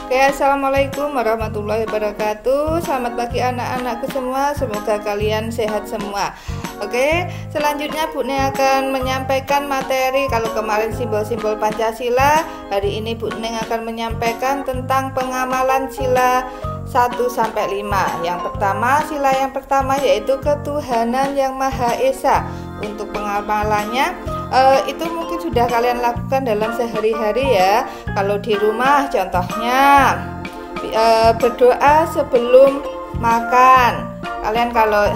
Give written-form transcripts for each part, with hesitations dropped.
Oke, assalamualaikum warahmatullahi wabarakatuh. Selamat pagi anak-anakku semua. Semoga kalian sehat semua. Oke, selanjutnya Bu Neng akan menyampaikan materi. Kalau kemarin simbol-simbol Pancasila, hari ini Bu Neng akan menyampaikan tentang pengamalan sila 1 sampai 5. Yang pertama yaitu ketuhanan yang Maha Esa. Untuk pengamalannya itu mungkin sudah kalian lakukan dalam sehari-hari ya. Kalau di rumah contohnya berdoa sebelum makan. Kalian kalau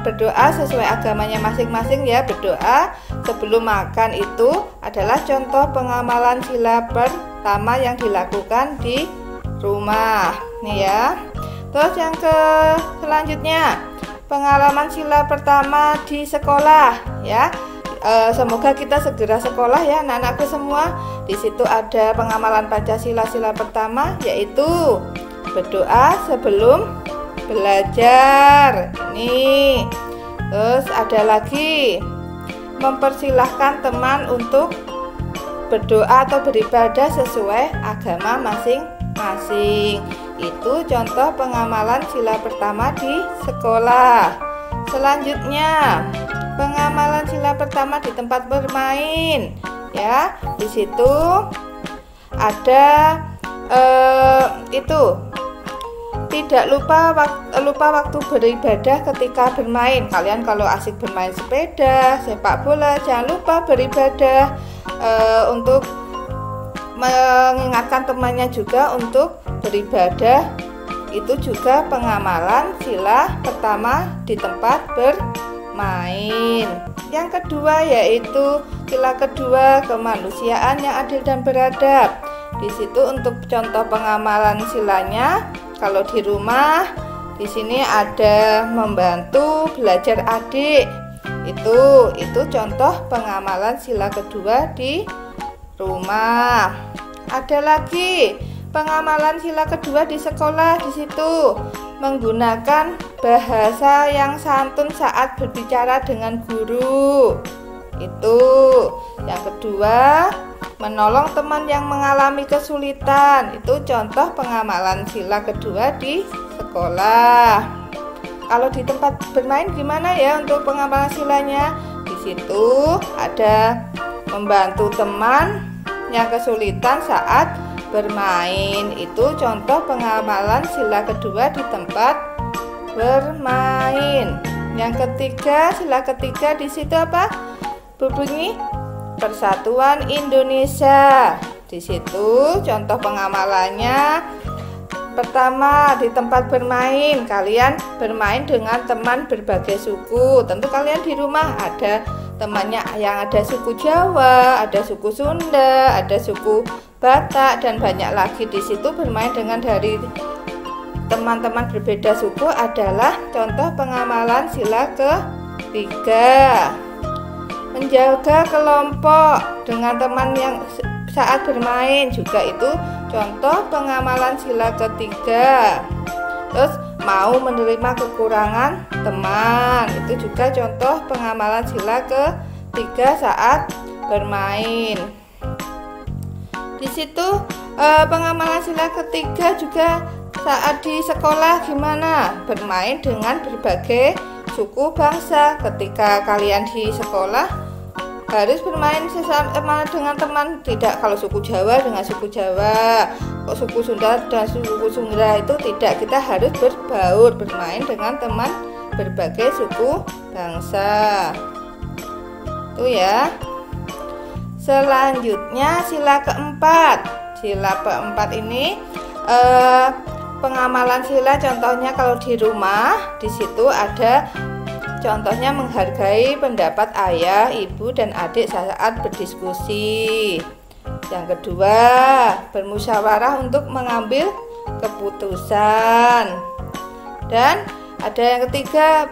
berdoa sesuai agamanya masing-masing ya, berdoa sebelum makan itu adalah contoh pengamalan sila pertama yang dilakukan di rumah nih ya. Terus yang selanjutnya pengalaman sila pertama di sekolah ya. Semoga kita segera sekolah ya anak-anakku semua. Di situ ada pengamalan Pancasila sila pertama yaitu berdoa sebelum belajar. Ini. Terus ada lagi mempersilahkan teman untuk berdoa atau beribadah sesuai agama masing-masing. Itu contoh pengamalan sila pertama di sekolah. Selanjutnya pengamalan sila pertama di tempat bermain ya. Di situ ada itu tidak lupa waktu beribadah ketika bermain. Kalian kalau asik bermain sepeda, sepak bola, jangan lupa beribadah untuk mengingatkan temannya juga untuk beribadah. Itu juga pengamalan sila pertama di tempat bermain. Yang kedua yaitu sila kedua kemanusiaan yang adil dan beradab. Di situ untuk contoh pengamalan silanya, kalau di rumah di sini ada membantu belajar adik. Itu contoh pengamalan sila kedua di rumah. Ada lagi pengamalan sila kedua di sekolah. Di situ menggunakan bahasa yang santun saat berbicara dengan guru. Itu yang kedua, menolong teman yang mengalami kesulitan. Itu contoh pengamalan sila kedua di sekolah. Kalau di tempat bermain gimana ya untuk pengamalan silanya? Di situ ada membantu teman yang kesulitan saat bermain. Itu contoh pengamalan sila kedua di tempat bermain. Yang ketiga, sila ketiga di situ apa? Berbunyi Persatuan Indonesia. Di situ contoh pengamalannya. Pertama, di tempat bermain, kalian bermain dengan teman berbagai suku. Tentu kalian di rumah ada temannya yang ada suku Jawa, ada suku Sunda, ada suku Batak, dan banyak lagi. Di situ bermain dengan dari teman-teman berbeda suku adalah contoh pengamalan sila ketiga. Menjaga kelompok dengan teman yang saat bermain juga itu contoh pengamalan sila ketiga. Terus mau menerima kekurangan teman, itu juga contoh pengamalan sila ketiga saat bermain. Di situ pengamalan sila ketiga juga saat di sekolah gimana? Bermain dengan berbagai suku bangsa. Ketika kalian di sekolah harus bermain sesama dengan teman. Tidak kalau suku Jawa dengan suku Jawa, kok suku Sunda dan suku Sunda itu tidak. Kita harus berbaur, bermain dengan teman berbagai suku bangsa. Itu ya. Selanjutnya sila keempat. Sila keempat ini pengamalan sila contohnya kalau di rumah, di situ ada contohnya menghargai pendapat ayah, ibu, dan adik saat berdiskusi. Yang kedua, bermusyawarah untuk mengambil keputusan. Dan ada yang ketiga,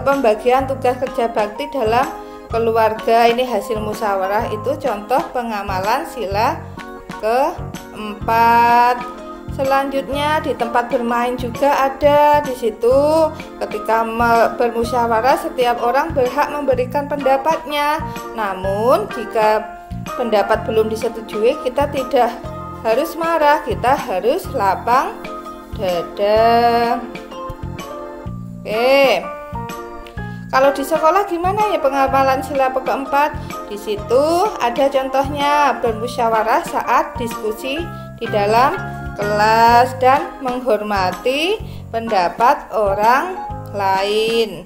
pembagian tugas kerja bakti dalam keluarga. Ini hasil musyawarah, itu contoh pengamalan sila keempat. Selanjutnya di tempat bermain juga ada. Di situ ketika bermusyawarah setiap orang berhak memberikan pendapatnya. Namun jika pendapat belum disetujui, kita tidak harus marah, kita harus lapang dada. Oke. Kalau di sekolah gimana ya pengamalan sila keempat? Di situ ada contohnya, bermusyawarah saat diskusi di dalam kelas dan menghormati pendapat orang lain.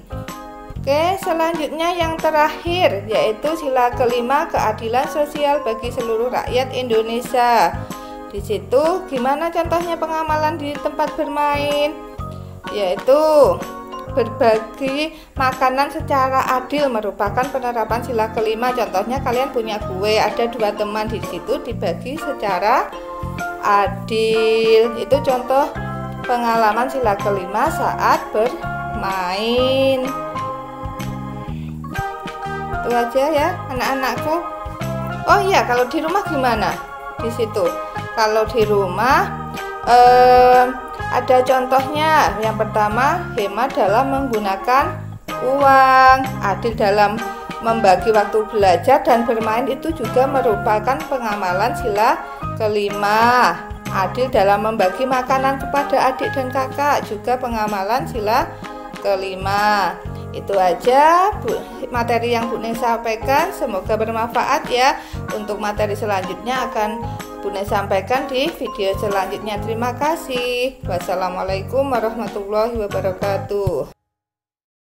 Oke, selanjutnya yang terakhir yaitu sila kelima, keadilan sosial bagi seluruh rakyat Indonesia. Di situ gimana contohnya pengamalan di tempat bermain? Yaitu berbagi makanan secara adil merupakan penerapan sila kelima. Contohnya kalian punya kue, ada 2 teman, di situ dibagi secara adil. Itu contoh pengalaman sila kelima saat bermain. Itu aja ya anak-anakku. Oh iya, kalau di rumah gimana? Di situ kalau di rumah ada contohnya. Yang pertama, hemat dalam menggunakan uang, adil dalam membagi waktu belajar dan bermain, itu juga merupakan pengamalan sila kelima. Adil dalam membagi makanan kepada adik dan kakak, juga pengamalan sila kelima. Itu aja materi yang Bu Ning sampaikan, semoga bermanfaat ya. Untuk materi selanjutnya akan Bu Ning sampaikan di video selanjutnya. Terima kasih. Wassalamualaikum warahmatullahi wabarakatuh.